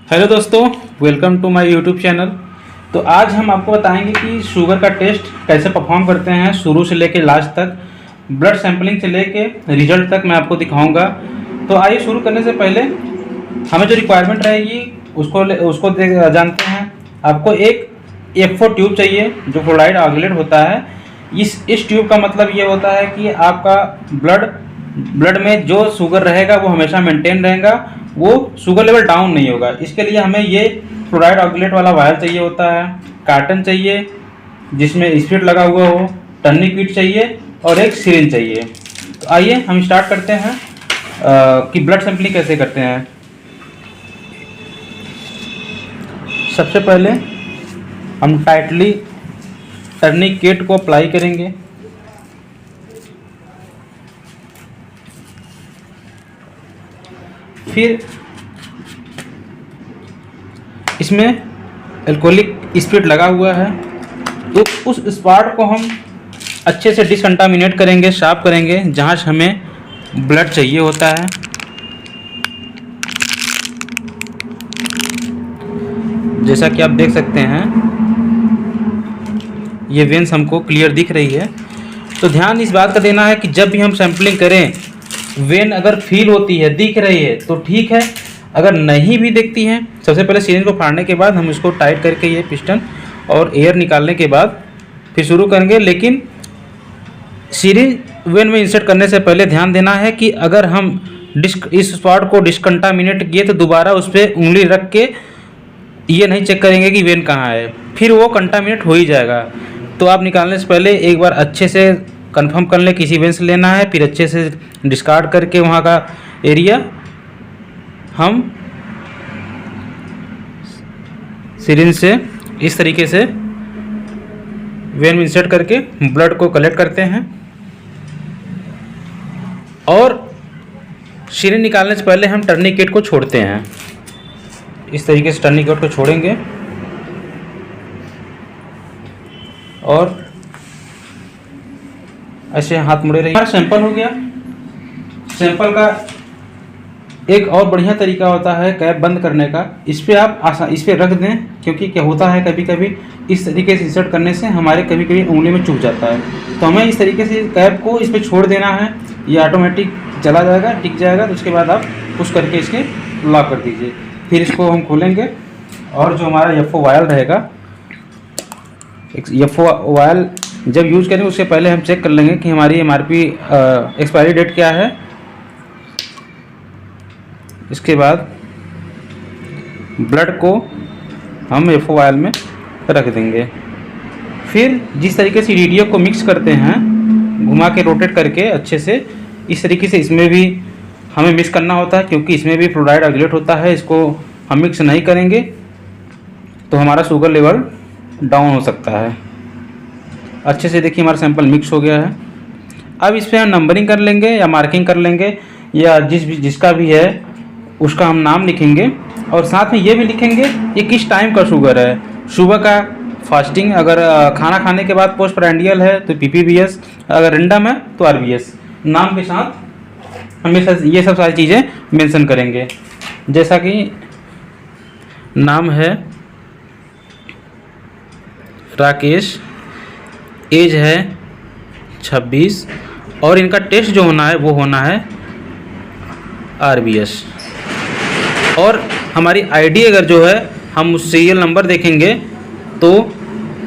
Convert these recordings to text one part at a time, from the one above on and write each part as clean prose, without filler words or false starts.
Hello दोस्तों, welcome to my YouTube channel. तो आज हम आपको बताएंगे कि शुगर का टेस्ट कैसे परफॉर्म करते हैं शुरू से लेकर लास्ट तक, ब्लड सैंपलिंग से लेके रिजल्ट तक मैं आपको दिखाऊंगा। तो आइए शुरू करने से पहले हमें जो रिक्वायरमेंट रहेगी उसको जानते हैं। आपको एक F4 ट्यूब चाहिए जो फ्लोराइड ऑक्सीलेट होता है। इस ट्यूब का मतलब ये होता है कि आपका ब्लड में जो शुगर रहेगा वो हमेशा मेंटेन रहेगा, वो शुगर लेवल डाउन नहीं होगा। इसके लिए हमें ये फ्लोराइड ऑक्सीलेट वाला वायर चाहिए होता है, कार्टन चाहिए जिसमें स्पिरिट लगा हुआ हो, टर्निकिट चाहिए और एक सिरिंज चाहिए। तो आइए हम स्टार्ट करते हैं कि ब्लड सैंपलिंग कैसे करते हैं। सबसे पहले हम टाइटली टर्निकिट को अप्लाई करेंगे। फिर इसमें अल्कोहलिक स्पिरिट लगा हुआ है, तो उस स्पॉट को हम अच्छे से डिसकंटामिनेट करेंगे, साफ करेंगे जहाँ हमें ब्लड चाहिए होता है। जैसा कि आप देख सकते हैं ये वेन्स हमको क्लियर दिख रही है। तो ध्यान इस बात का देना है कि जब भी हम सैंपलिंग करें, वेन अगर फील होती है, दिख रही है तो ठीक है, अगर नहीं भी दिखती है, सबसे पहले सिरिंज को फाड़ने के बाद हम इसको टाइट करके ये पिस्टन और एयर निकालने के बाद फिर शुरू करेंगे। लेकिन सिरिंज वेन में इंसर्ट करने से पहले ध्यान देना है कि अगर हम इस स्पॉट को डिस्कंटामिनेट किए तो दोबारा उस पर उंगली रख के ये नहीं चेक करेंगे कि वेन कहाँ है, फिर वो कंटामिनेट हो ही जाएगा। तो आप निकालने से पहले एक बार अच्छे से कंफर्म कर लें किसी वेन से लेना है, फिर अच्छे से डिस्कार्ड करके वहाँ का एरिया हम सिरिंज से इस तरीके से वेन में इंसर्ट करके ब्लड को कलेक्ट करते हैं। और सिरिंज निकालने से पहले हम टर्निकिट को छोड़ते हैं। इस तरीके से टर्निकिट को छोड़ेंगे और ऐसे हाथ मुड़े रहिए। सैंपल हो गया। सैंपल का एक और बढ़िया तरीका होता है कैप बंद करने का। इस पर रख दें, क्योंकि क्या होता है कभी कभी इस तरीके से इंसर्ट करने से हमारे कभी कभी उंगली में चुभ जाता है। तो हमें इस तरीके से कैप को इस पर छोड़ देना है, ये ऑटोमेटिक चला जाएगा, टिक जाएगा। तो उसके बाद आप पुश करके इसके लॉक कर दीजिए। फिर इसको हम खोलेंगे और जो हमारा F4 वायल रहेगा, F4 वायल जब यूज़ करेंगे उससे पहले हम चेक कर लेंगे कि हमारी MRP एक्सपायरी डेट क्या है। इसके बाद ब्लड को हम F4 वायल में रख देंगे। फिर जिस तरीके से रेडियो को मिक्स करते हैं, घुमा के रोटेट करके अच्छे से, इस तरीके से इसमें भी हमें मिक्स करना होता है, क्योंकि इसमें भी फ्लोराइड ऑक्सीलेट होता है। इसको हम मिक्स नहीं करेंगे तो हमारा शुगर लेवल डाउन हो सकता है। अच्छे से देखिए हमारा सैंपल मिक्स हो गया है। अब इस पर हम नंबरिंग कर लेंगे या मार्किंग कर लेंगे, या जिसका भी है उसका हम नाम लिखेंगे। और साथ में ये भी लिखेंगे ये किस टाइम का शुगर है। सुबह का फास्टिंग, अगर खाना खाने के बाद पोस्ट प्रांडियल है तो PPBS, अगर रेंडम है तो RBS। नाम के साथ हमेशा ये सब सारी चीज़ें मेंशन करेंगे। जैसा कि नाम है राकेश, एज है 26 और इनका टेस्ट जो होना है वो होना है RBS। और हमारी ID अगर जो है हम उस सीरियल नंबर देखेंगे तो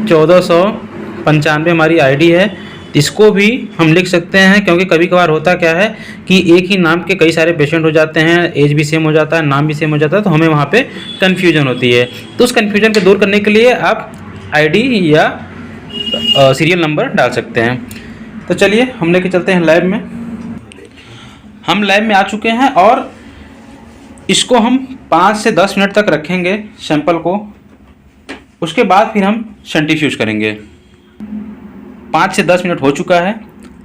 1495 हमारी ID है। इसको भी हम लिख सकते हैं, क्योंकि कभी कभार होता क्या है कि एक ही नाम के कई सारे पेशेंट हो जाते हैं, एज भी सेम हो जाता है, नाम भी सेम हो जाता है, तो हमें वहाँ पे कन्फ्यूजन होती है। तो उस कन्फ्यूजन को दूर करने के लिए आप ID या सीरियल नंबर डाल सकते हैं। तो चलिए हम लेके चलते हैं लैब में। हम लैब में आ चुके हैं और इसको हम 5 से 10 मिनट तक रखेंगे सैंपल को। उसके बाद फिर हम सेंट्रीफ्यूज करेंगे। 5 से 10 मिनट हो चुका है।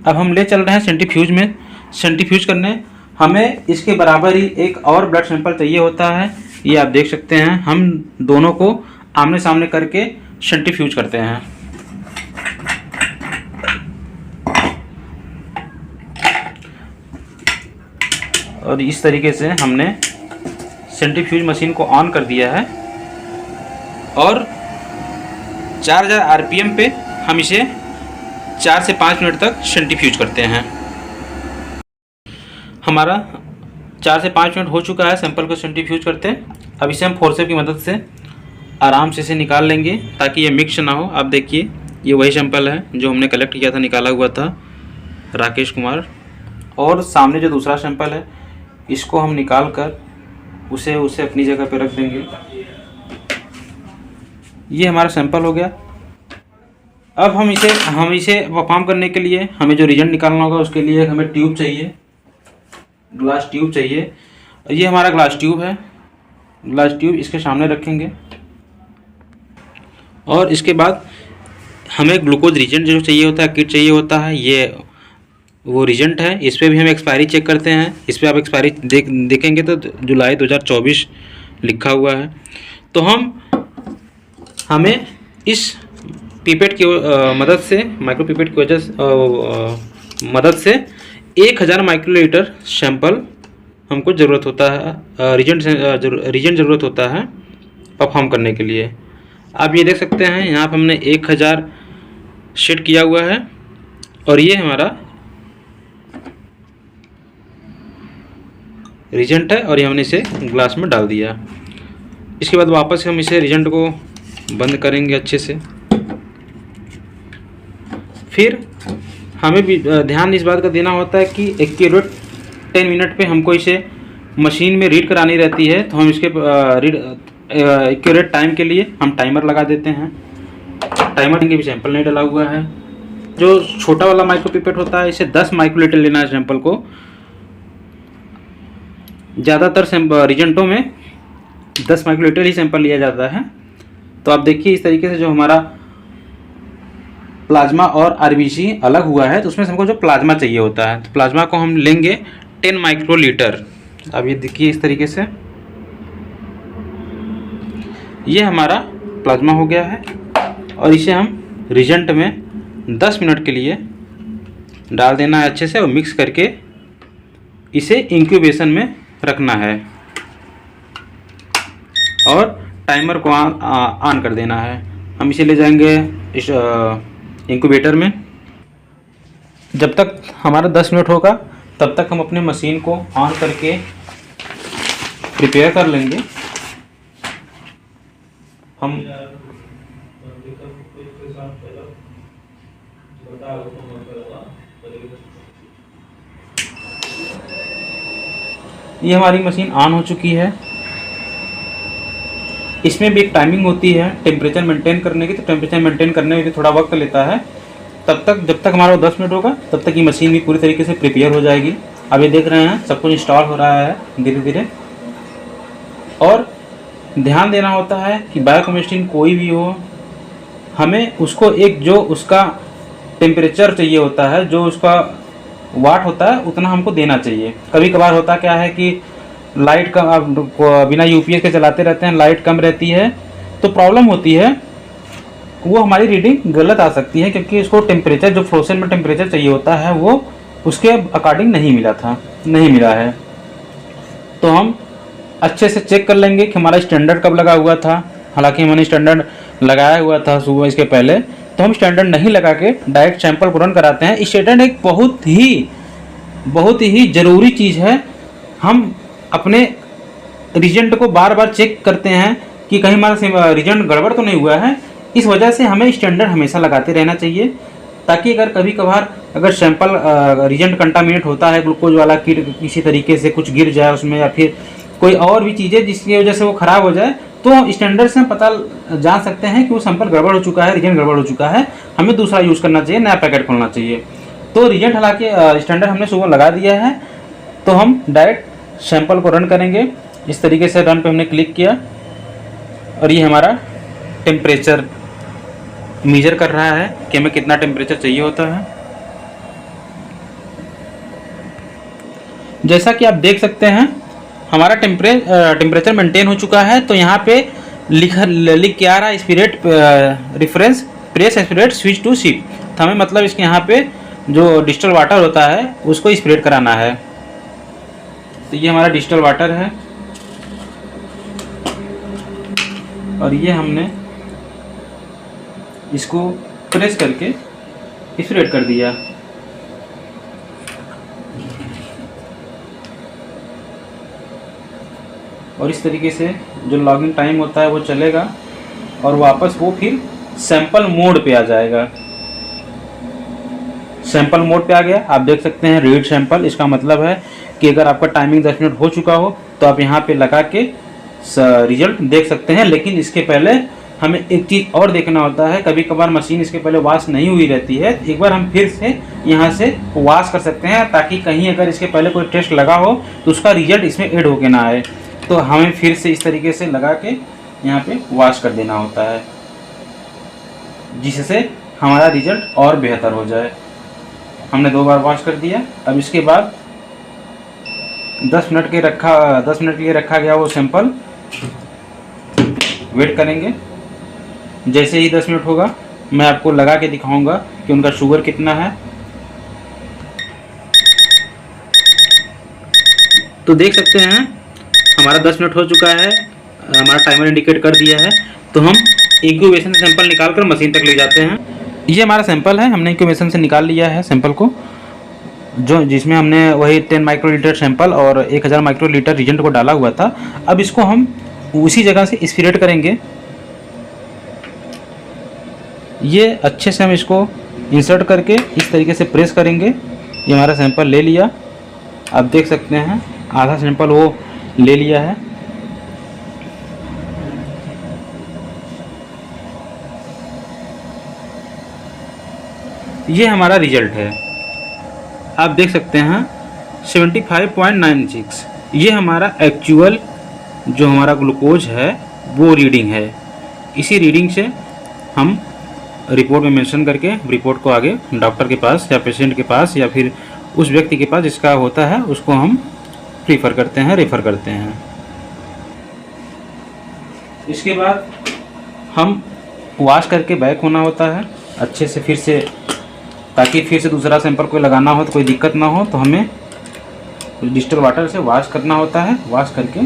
अब हम ले चल रहे हैं सेंट्रीफ्यूज में। सेंट्रीफ्यूज करने हमें इसके बराबर ही एक और ब्लड सैंपल चाहिए होता है। ये आप देख सकते हैं, हम दोनों को आमने सामने करके सेंट्रीफ्यूज करते हैं। और इस तरीके से हमने सेंट्रीफ्यूज मशीन को ऑन कर दिया है और 4000 आरपीएम पे हम इसे 4 से 5 मिनट तक सेंट्रीफ्यूज करते हैं। हमारा 4 से 5 मिनट हो चुका है सैंपल को सेंट्रीफ्यूज करते। अब इसे हम फोर्सेप की मदद से आराम से इसे निकाल लेंगे ताकि ये मिक्स ना हो। आप देखिए ये वही सैंपल है जो हमने कलेक्ट किया था, निकाला हुआ था राकेश कुमार। और सामने जो दूसरा सैंपल है इसको हम निकाल कर उसे अपनी जगह पे रख देंगे। ये हमारा सैंपल हो गया। अब हम इसे परफॉर्म करने के लिए हमें जो रिजल्ट निकालना होगा उसके लिए हमें ट्यूब चाहिए, ग्लास ट्यूब चाहिए। ये हमारा ग्लास ट्यूब है। ग्लास ट्यूब इसके सामने रखेंगे और इसके बाद हमें ग्लूकोज रिजेंट जो चाहिए होता है, किट चाहिए होता है, ये वो रिजेंट है। इस पर भी हम एक्सपायरी चेक करते हैं। इस पर आप एक्सपायरी देखेंगे तो जुलाई 2024 लिखा हुआ है। तो हमें इस पिपेट की मदद से, माइक्रो पिपेट की वजह से मदद से 1000 माइक्रोलीटर सैंपल हमको ज़रूरत होता है, रिजेंट ज़रूरत होता है परफॉर्म करने के लिए। आप ये देख सकते हैं यहाँ पर हमने 1000 सेट किया हुआ है और ये हमारा रिजेंट है और ये हमने इसे ग्लास में डाल दिया। इसके बाद वापस हम इसे रिजेंट को बंद करेंगे अच्छे से। फिर हमें भी ध्यान इस बात का देना होता है कि एक्यूरेट 10 मिनट पे हमको इसे मशीन में रीड करानी रहती है। तो हम इसके एक्यूरेट टाइम के लिए हम टाइमर लगा देते हैं। टाइमर के भी सैंपल नहीं डला हुआ है। जो छोटा वाला माइक्रोपिपेट होता है इसे 10 माइक्रोलीटर लेना है सैंपल को। ज़्यादातर रिजेंटों में 10 माइक्रोलीटर ही सैंपल लिया जाता है। तो आप देखिए इस तरीके से जो हमारा प्लाज्मा और आरबीसी अलग हुआ है तो उसमें हमको जो प्लाज्मा चाहिए होता है, तो प्लाज्मा को हम लेंगे 10 माइक्रोलीटर। अब ये देखिए इस तरीके से ये हमारा प्लाज्मा हो गया है और इसे हम रिजेंट में 10 मिनट के लिए डाल देना है अच्छे से और मिक्स करके इसे इंक्यूबेशन में रखना है और टाइमर को ऑन कर देना है। हम इसे ले जाएंगे इस इंक्यूबेटर में। जब तक हमारा 10 मिनट होगा तब तक हम अपने मशीन को ऑन करके प्रिपेयर कर लेंगे। हम ये हमारी मशीन ऑन हो चुकी है। इसमें भी एक टाइमिंग होती है टेम्परेचर मेंटेन करने की, तो टेम्परेचर मेंटेन करने में भी थोड़ा वक्त लेता है। तब तक जब तक हमारा 10 मिनट होगा तब तक ये मशीन भी पूरी तरीके से प्रिपेयर हो जाएगी। अब ये देख रहे हैं सब कुछ इंस्टॉल हो रहा है धीरे धीरे। और ध्यान देना होता है कि बायोकेमिस्ट्री कोई भी हो, हमें उसको एक जो उसका टेम्परेचर चाहिए होता है, जो उसका वाट होता है उतना हमको देना चाहिए। कभी कभार होता क्या है कि लाइट कम, बिना यूपीएस के चलाते रहते हैं, लाइट कम रहती है तो प्रॉब्लम होती है, वो हमारी रीडिंग गलत आ सकती है क्योंकि उसको टेम्परेचर जो फ्लोसेन में टेम्परेचर चाहिए होता है वो उसके अकॉर्डिंग नहीं मिला है। तो हम अच्छे से चेक कर लेंगे कि हमारा स्टैंडर्ड कब लगा हुआ था। हालांकि हमने स्टैंडर्ड लगाया हुआ था सुबह इसके पहले, तो हम स्टैंडर्ड नहीं लगा के डायरेक्ट सैंपल को रन कराते हैं। स्टैंडर्ड एक बहुत ही ज़रूरी चीज़ है। हम अपने रिजल्ट को बार बार चेक करते हैं कि कहीं हमारा रिजल्ट गड़बड़ तो नहीं हुआ है। इस वजह से हमें स्टैंडर्ड हमेशा लगाते रहना चाहिए ताकि अगर कभी कभार अगर सैंपल रिजल्ट कंटामिनेट होता है, ग्लूकोज वाला किट किसी तरीके से कुछ गिर जाए उसमें या फिर कोई और भी चीज़ें जिसकी वजह से वो ख़राब हो जाए, तो स्टैंडर्ड से हम पता जान सकते हैं कि वो सैंपल गड़बड़ हो चुका है, रिजल्ट गड़बड़ हो चुका है, हमें दूसरा यूज़ करना चाहिए, नया पैकेट खोलना चाहिए। तो रिजल्ट हालांकि स्टैंडर्ड हमने सुबह लगा दिया है, तो हम डायरेक्ट सैंपल को रन करेंगे। इस तरीके से रन पे हमने क्लिक किया और ये हमारा टेम्परेचर मेजर कर रहा है कि हमें कितना टेम्परेचर चाहिए होता है। जैसा कि आप देख सकते हैं हमारा टेम्परेचर मेंटेन हो चुका है। तो यहाँ पे लिख के आ रहा है spirit reference press spirit switch to ship. तो हमें मतलब इसके यहाँ पे जो डिस्टल वाटर होता है उसको स्प्रेड कराना है। तो ये हमारा डिस्टल वाटर है और ये हमने इसको प्रेस करके स्प्रेड कर दिया। और इस तरीके से जो लॉगिन टाइम होता है वो चलेगा और वापस वो फिर सैंपल मोड पे आ जाएगा। सैंपल मोड पे आ गया, आप देख सकते हैं रीड सैंपल। इसका मतलब है कि अगर आपका टाइमिंग 10 मिनट हो चुका हो तो आप यहाँ पे लगा के रिजल्ट देख सकते हैं। लेकिन इसके पहले हमें एक चीज़ और देखना होता है, कभी कभार मशीन इसके पहले वॉश नहीं हुई रहती है। एक बार हम फिर से यहाँ से वॉश कर सकते हैं, ताकि कहीं अगर इसके पहले कोई टेस्ट लगा हो तो उसका रिजल्ट इसमें ऐड होके ना आए। तो हमें फिर से इस तरीके से लगा के यहाँ पे वॉश कर देना होता है, जिससे हमारा रिजल्ट और बेहतर हो जाए। हमने 2 बार वॉश कर दिया। अब इसके बाद 10 मिनट के लिए रखा गया वो सैंपल वेट करेंगे। जैसे ही 10 मिनट होगा मैं आपको लगा के दिखाऊंगा कि उनका शुगर कितना है। तो देख सकते हैं हमारा 10 मिनट हो चुका है, हमारा टाइमर इंडिकेट कर दिया है। तो हम इंक्यूबेशन से सैंपल निकाल कर मशीन तक ले जाते हैं। ये हमारा सैंपल है, हमने इंक्यूबेशन से निकाल लिया है सैंपल को, जिसमें हमने वही 10 माइक्रोलीटर सैंपल और 1000 माइक्रोलीटर रिजेंट को डाला हुआ था। अब इसको हम उसी जगह से स्पिरेट करेंगे। ये अच्छे से हम इसको इंसर्ट करके इस तरीके से प्रेस करेंगे। ये हमारा सैंपल ले लिया, आप देख सकते हैं आधा सैंपल वो ले लिया है। ये हमारा रिजल्ट है, आप देख सकते हैं 75.96। ये हमारा एक्चुअल जो हमारा ग्लूकोज है वो रीडिंग है। इसी रीडिंग से हम रिपोर्ट में मेंशन करके रिपोर्ट को आगे डॉक्टर के पास या पेशेंट के पास या फिर उस व्यक्ति के पास जिसका होता है उसको हम रेफ़र करते हैं। इसके बाद हम वॉश करके बैक होना होता है अच्छे से फिर से, ताकि फिर से दूसरा सैंपल कोई लगाना हो तो कोई दिक्कत ना हो। तो हमें डिस्टिल वाटर से वॉश करना होता है। वॉश करके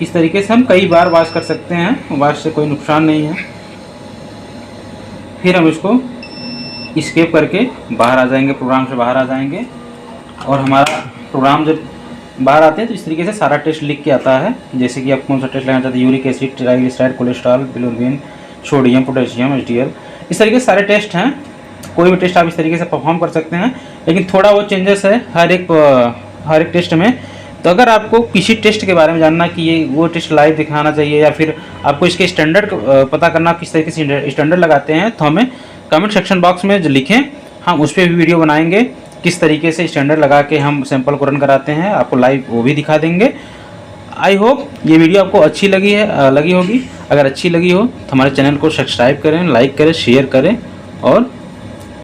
इस तरीके से हम कई बार वॉश कर सकते हैं, वॉश से कोई नुकसान नहीं है। फिर हम इसको स्केप करके बाहर आ जाएंगे, प्रोग्राम से बाहर आ जाएंगे। और हमारा प्रोग्राम जब बाहर आते हैं तो इस तरीके से सारा टेस्ट लिख के आता है, जैसे कि आप कौन सा टेस्ट लेना चाहते हैं, uric acid, triglyceride, cholesterol, bilirubin, sodium, potassium, HDL, इस तरीके से सारे टेस्ट हैं। कोई भी टेस्ट आप इस तरीके से परफॉर्म कर सकते हैं, लेकिन थोड़ा वो चेंजेस है हर एक टेस्ट में। तो अगर आपको किसी टेस्ट के बारे में जानना कि ये वो टेस्ट लाइव दिखाना चाहिए या फिर आपको इसके स्टैंडर्ड पता करना किस तरीके से स्टैंडर्ड लगाते हैं, तो हमें कमेंट सेक्शन बॉक्स में जो लिखें, हम उस पर भी वीडियो बनाएंगे किस तरीके से स्टैंडर्ड लगा के हम सैंपल को रन कराते हैं, आपको लाइव वो भी दिखा देंगे। आई होप ये वीडियो आपको अच्छी लगी होगी। अगर अच्छी लगी हो तो हमारे चैनल को सब्सक्राइब करें, लाइक करें, शेयर करें और